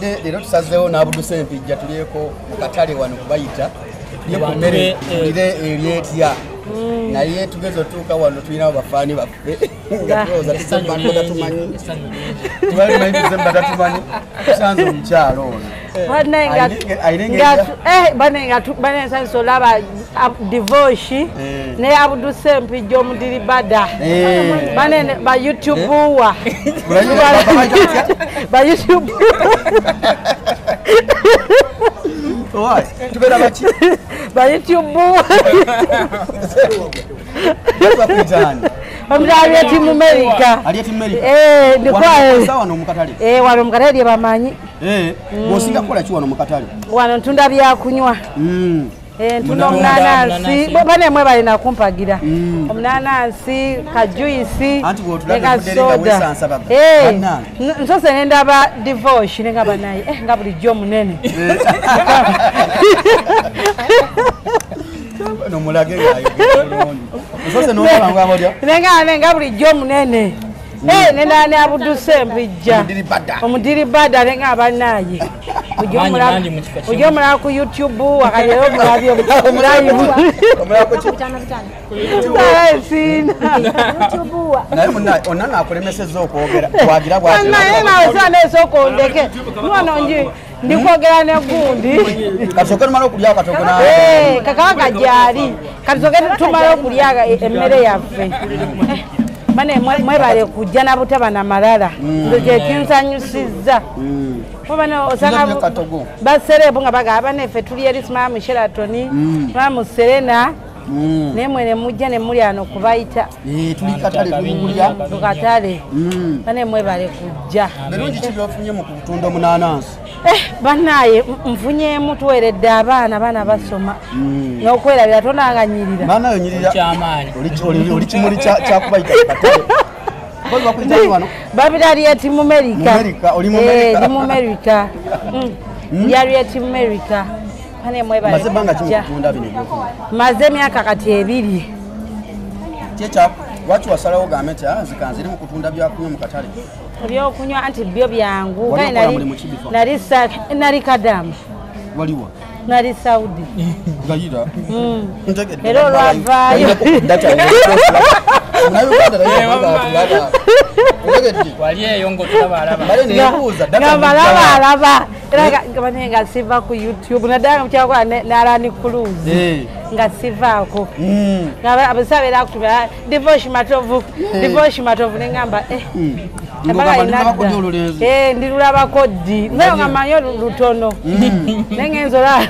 tubadde leero tusazeewo n'Abudu Ssempijja tulyeko katale wano kubayita yekumere eryetya naye tugeze otuuka wano tulinawo bafaani baffe nga tulowooza December tatumanyi tubalimanyi December tatumanyi tusanze omukyalo ono banensanisa olaba divorce ne Abudu Ssempijja omudiribada ba YouTube wa ba YouTube tubeera baki ba YouTube omulali eti mu America wano mukatale wano mukatale bamanyi osinga kukola ki wano mukatale wano ntunda byakunywa ntunda omunanansi banemwe balina kumpagira omunanansi kajuisi nekasoda nsose nendaba divorce nenga banaye nga bulijjo munene nomulage nsose nomulanga abalya nenga bulijjo munene nenane Abudu Ssempijja omudiribada nenga abanaye ujyo mulala ku YouTube wakalero mulabyo naye munaye onana akulemesezza okwogera twagira bwanaye nawe sanesokondeke mwana nji ndikwogera ne gundi kasoke tumala okulya akatogo kakaba kajali kasoke tumala okulya emmere yaffe bane mwebale kujja nabutabana malala ndoje kinsanyusizza mubana osanga baserebu nga bagaba nefe tuli eri Mama Sheraton Mama Serena nemwene mujja ne muli ano kubayita tuli katale tulya tukatale bane mwebale kujja birungi kibyofunye mu kutunda omunanansi banaye nfunyemu tuweredde abaana basoma n'okwerabira tonanganyirira baana yonyirira kyamaanyi oli kimuli kyakubayita katale babirali eti mu America oli mu America ndi mu America yali eti mu America bane mwebale maze banga kimutunda bino maze myaka kati 2 kyecha watu wasalawo gamete zikanze iri mu kutunda byakunywa mu katale ebyokunywa anti byo byangu nali Kadamu waliwa nali Saudi gayira ero lwavaayo alaba nga siva ku YouTube nadanga mukyakola nalani cruise nga sivaako abasabe nakutubira divorce matovu nengamba ndirulabako ddi naye nga manyi lutono nengenzola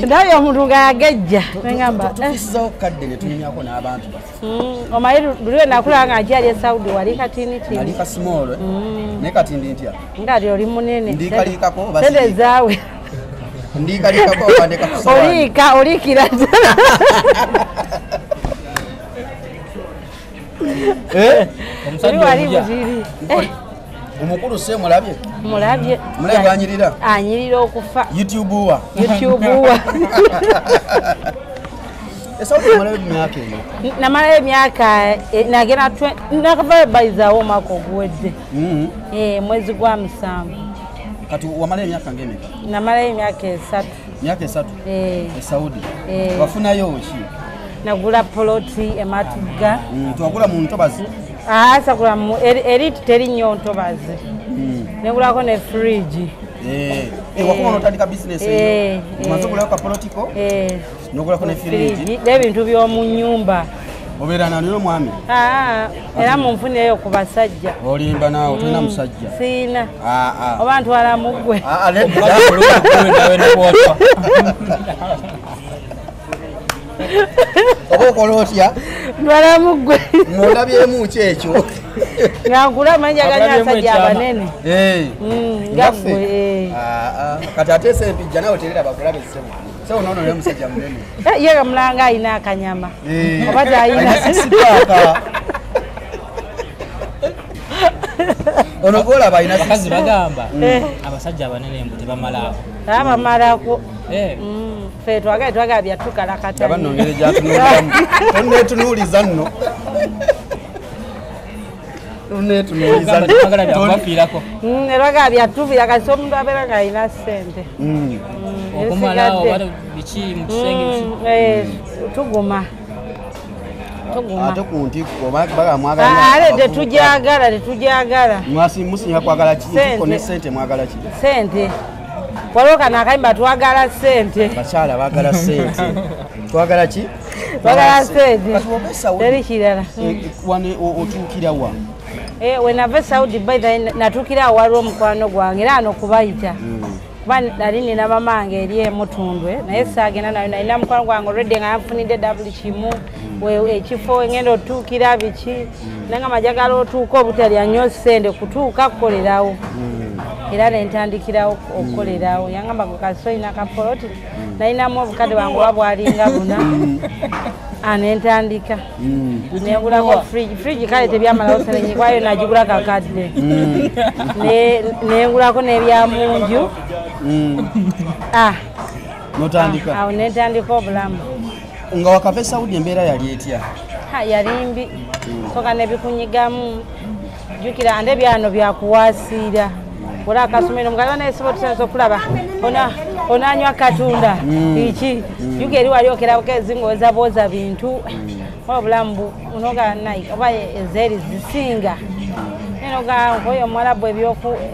ndaye omuntu nga yagejja nengamba omanyi luliwe nakula nga nkyali e Saudi wali katinitini ngati oli munene sente zaawe oliikira wali buziri omukulu se mulabye mulabye anyirira okufa YouTube wa namala emyaka nagenda nakava bayizawo omwaka oguwedde mwezi gwa 7 kati wamala emyaka ngemeka namala emyaka 3 e Saudi wafunayo ki nagula poloti ematugga twagula mu ntobazi sakula mu eriti terinyo ntobazi negulako ne fridge wakuba notandika business umaze okulako politiko nogulako ne fridge n'ebintu by'omu nnyumba obeera naniyo mwami era munfuneyo ku basajja olimba naawe tolina musajja siina oba ntwala muggwe oba okola otya ntwala muggwe ng'olabyemu ki ekyo nga nkula manjaganya abasajja abanene nga ggwe kati ate Ssempijja nawe terera bakulabe ssebo so nono ne musajja munene ye mulanga ayina akanyama oba tayina ono gola bayina bakazi bagamba abasajja abanene mbu tebamalako abamalako fe twagala byatukala katani abanongere gyatunulamu onnetunuuliza nno Eraga byatuvira kasi omuntu abeera ng'alina ssente. Okumalawo biki mu kisenge tuguma. Ate ku ntikko baga mwagala. Ale tetujagala. Musinya kwagala ki? Ntikko ne ssente mwagala ki? Ssente. Waliwo kano akayimba twagala ssente. Bakyala baagala ssente. Twagala ki? Twagala ssente. Teri kirala. Wane otuukira wa? Wenava Saudi by natuukira waliwo omukwano gwange era ano kubayita. Kuba nali nina mamange eri emutundwe naye saagenda nayo nalina mukwano gwange olwedde nga yanfunidde dabuli kimu ekifo engenda otuukira biki nanga majagala otuuka obutalya nnyo ssente kutuuka kukolerawo era nentandikirawo okukolerawo yangamba kukasoyina kapoloti nalinamu obukadde bwange oba bwalinga buna nentandika negulako frigi kale tebyamalawo sene nyikwayo nagigula kakadde negulako n'ebyamunju notandika awo nentandika obulamu nga wakava Saudi embeera yali etya? Yalimbi soka nebikunyigamu jukira ande byano byakuwasiira ola akasomero mugala nesiba otusenso okulaba onanywa katunda iki juka eri wali okerabuka ezingoweza booza bintu obulamu unoga nayi oba ezeeri zisinga enoga nkoyo omwalabu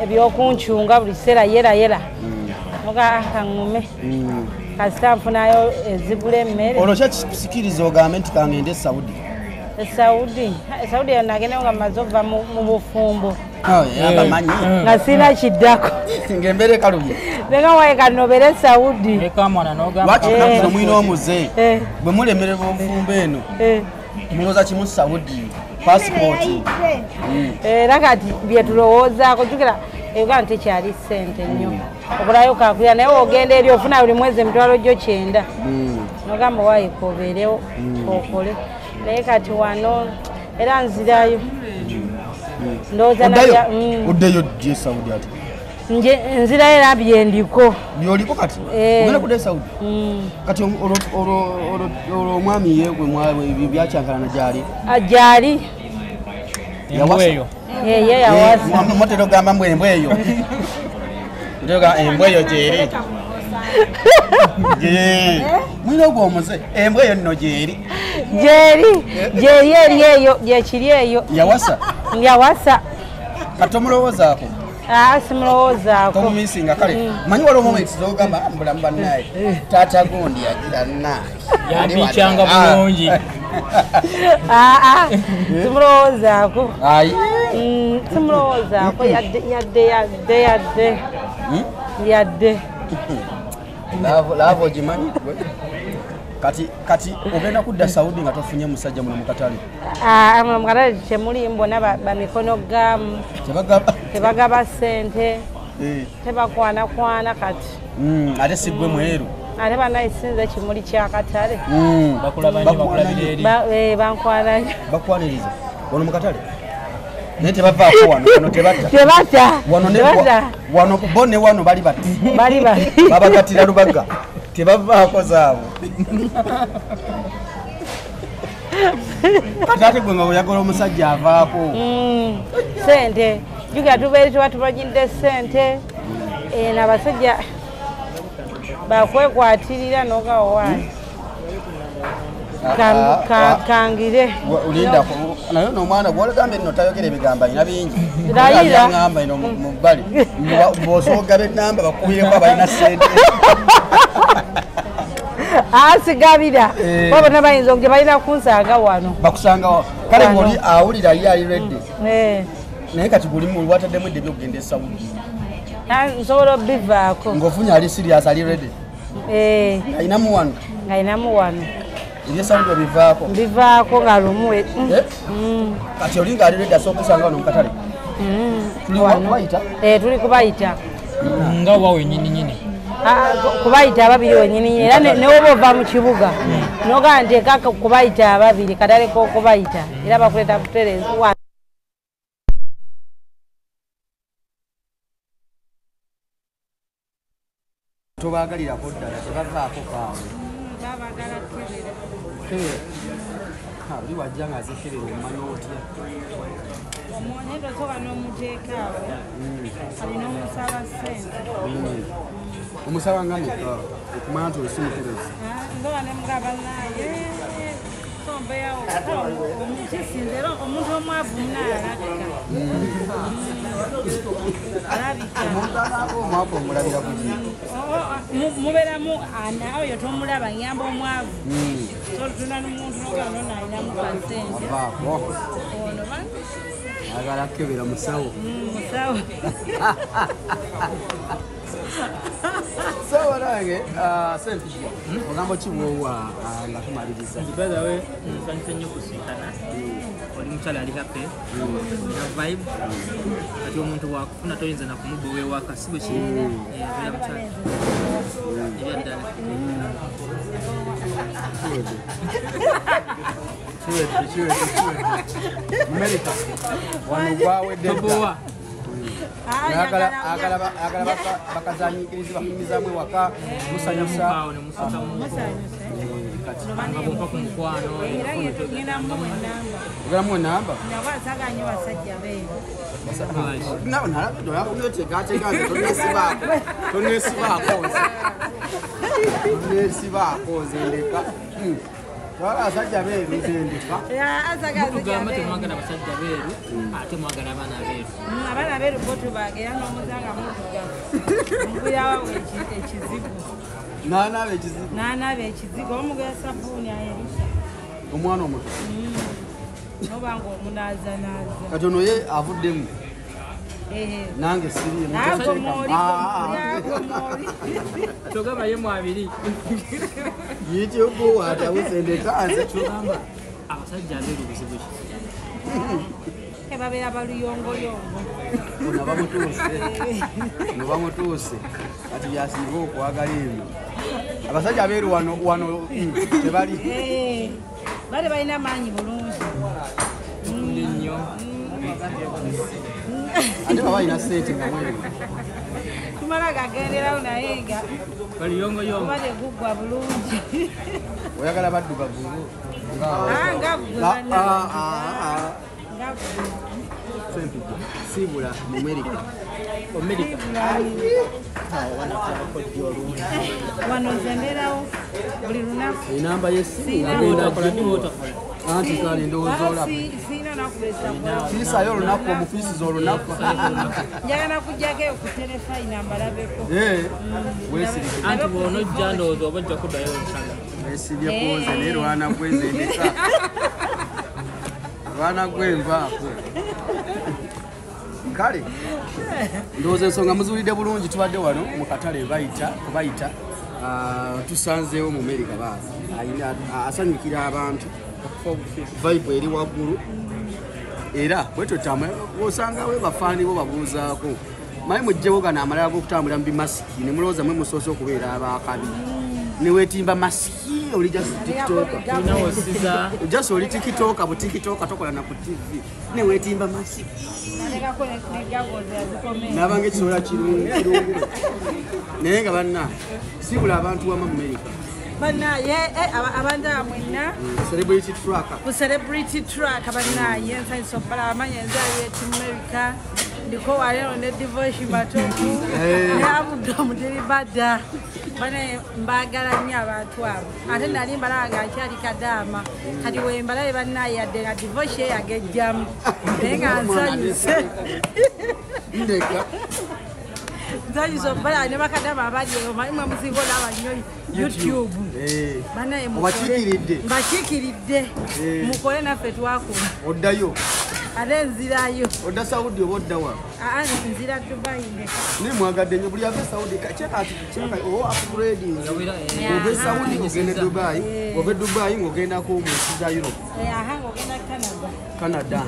ebyokunchunga buli kiseera yera noga kangume kasita nfunayo ezigula emmere olwo kyakisikiriza ogambe nti kangende Saudi nagendeyo nga mmaze okuva mu bufumbo nga sina kiddako ng'embeera ekalubye nenga waye kanobere Saudi lwaki mwina omuze bwe mulemererwa obufumbo eno mulowooza kimu Saudi pasipooti era kati byetulowoozaako jukira Uganda tekyali ssente nnyo okulayo kakulira naye ogenda eri ofuna buli mwezi emitwalo gyo 9 nogamba waayikobeerewo okole naye kati wano era nzirayo ndowooza oddeyo gye Saudi ati nzirayo era byendiko byoliko kati ogenda kudda Saudi kati olwo omwami yeegwe byakyankalana gyali embweyo yawasa motero gamba mbwe embweyo embweyo gyeri mwina ogwo omuze embweyo nno gyeri eri eyo gyekiri eyo yawasa kati omulowoozaako simulowoozaako tomumisinga kale manyi waliwo momenti zogamba mbulamu bannaye taata gundi yagira naye yambikyanga bulungi simulowoozaako simulowoozaako yadde laavo ogimanyi kati ogenda kudda Saudi nga tofunye musajja muno mukatale mukatale temuli mbona bamikono gamu tebagaba ssente tebakwanakwana kati ate sigwe mweru ate banayisinze kimuli kyakatale bakwaniriza ono mukatale naye tebavaako wano tebata wano bone wano bali bati babagatira lubaga tebavaako zaabo kati ate gwe nga oyagala omusajja avaako ssente juga tubeere tuba tubanyidde ssente n'abasajja bakwekwatirira nogawawaani kangire olindako naye n'omwana gwolagamba eno tayogera ebigambo alina bingi ŋamba eno mubbali bw'osooga b'ennamba bakubireko abalina ssente asigabira babona bayinza okugye balina kunsanga wano bakusanga kale ng'oli awulira ye ali redde naye kati guli mulwataddemu edde byokugenda e Saudi nsobola obivaako ng'ofunye ali sirias ali redde ayinamu wano ebye Saudi obivaako nga lumu kati oli nga ali redde asooka osanga wano mukatale tuli kubayita nga wa wenyininyini kubayita ababiri wenyininyini era newoba ova mu kibuga nogaa nteekaka kubayita ababiri katale kokubayita era bakuleta kutereza tobagalirako ddala tebavaako kaawe Buli wajja ng'azikerera emanootya. Omwonyedo soka n'omuteeka awo. Alina omusaba ssente. Omusaba nga meka okumanya nti osi muterezi. Ngoba ne mugaba naye tombeyawo omukisinzera omuntu omwavu munaalabika. Alabika. Omwavu omulabira kuki? Mubeeramu oyo tomulaba nyamba omwavu. Tolutuna n'omuntu n'ogamba n'alinamu kasente. Avaako. Ono Agala kebera musawo. musawo. Sawa nange sempijja ogambo kiwowa nga tumaliriza. By the way, nsanyuse nnyo kusinkana. Oli mukyala ali happy. Na vibe. Kati omuntu wakufuna toyinza na kumubba ow'ewaka si bwe kiri. Beera mukyala. Ebyaddala. Kiwedde. America. Wano gwawedde dda. Tobowa. Agala bakazanyikiriza bakunyumizaamu ewaka musanyusa. Mukawo ne musakamu. Nga bwompa ku mukwano. Era ng'etugenderamu enamba. Ogeramu enamba? Nabasaganye basajja beeru. Tonesibaako nzendeka. Twala abasajja beeru nzendeka. Tugamba temwagala basajja beeru ate mwagala abaana beeru. Abaana beeru bo tubaagera n'omuzanga mutugavu. Mbuyawo ekizibu. N'anaaba ekizibu omugera sabbuuni ayerusa. Omwana omuto. Oba ng'omunaazanaaza. Kati ono ye avuddemu. Nange siri Togamba ye mwabiri. yityogo atawusendeka nze Tugamba abasajja abeeru buzibu ki? Babeera baluyongoyongo. nobamutuuse kati byasinga okwagala ebyo. Abasajja abeeru wano tebali. Bale balina maanyi bulungi. Nnyo. Ate baba alina ssente nga mweru. Tumala gagenderawo naye nga Baluyongoyongo. obadde guggwa bulungi. Oyagala baddugavu Nga sempijja siibula mu America. wano nze mbeerawo buli lunaku. Enamba y'essimu anti kale ndowooza olaba. Siina nakubeesa Kiisaayo olunaku omufiisiza olunaku. njagala kujjako eyo ku terefayina mbalabeko. Weesirike. Anti bw'onojja ndowooza oba ojja kuddayo omusana. Weesibye kwoze naye lwana gwezendeka. Lwana gwenvaako. Kale ndowooza ensonga muziwulidde bulungi. Tubadde wano mu katale kubayita tusanzeewo mu America baazi asanyukira abantu vibe eri waggulu era bwetyo tamwe osangawo bafaani bo babuuzaako mayi mujjewo gano amalala g'okutambulira mu bimasiki ne mulowooza mwe musoose okubeera abakabi ne weetimba masiki oli just tikitoka just oli tikitoka butikitoka tokola na ku TV ne weetimba masiki nabanga ekisobola kirungu naye nga banna sibula abantu wama mu America banaye abantu amwena celebrity tracker ku celebrity track banaye nsanyisa okubala amanya enzaali eti America ndiko walero ne divoshi matoku yabudde omuteribadda banaye mbagala nnyo abantu abo ate nali mbala nga akyali kadaama kati wembalabe banaye yadde nga divoshi yagejjamu naye nga nsanyuse ndeka nsanyisa okubala ne bakadaama abali eyo malimwe musinga olaba nnyo YouTube banaye mbakiikiridde mukole naffe twakola oddayo ate nzirayo odda Saudi oba oddawa nzira Dubai ne mwagadde nnyo buli ave Saudi upgrading ove Saudi ng'ogenda Dubai ove Dubai ng'ogendako mu nsi za Europe ng'ogenda Canada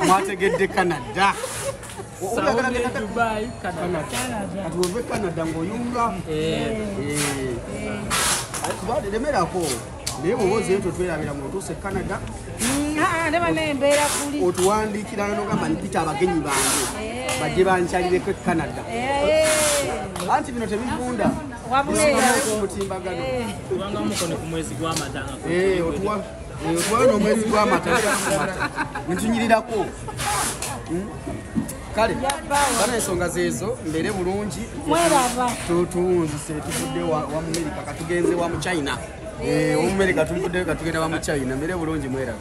mwategedde Canada Dubai, Canada. Kati ove Canada ng'oyunga lemerako naye bw'obaozeyo totwerabira ng'otuuse Canada nembanembeera kuli otuwandiikira nogamba mpita abagenyi bange bajje bankyalireko Canada anti bino tebivunda wabuleera mutimbagano Kubanga mukono ku mwezi gw'amatanga. otuwa Otwala n'omwezi gw'amata ntunyirirako. Kale bana ensonga zeezo mbeere bulungi tuwunzise tuvudde wa Amerika katugenze wa mu China. Wa Amerika tuvuddeyo katugenda wa mu China mbeere bulungi mweraba.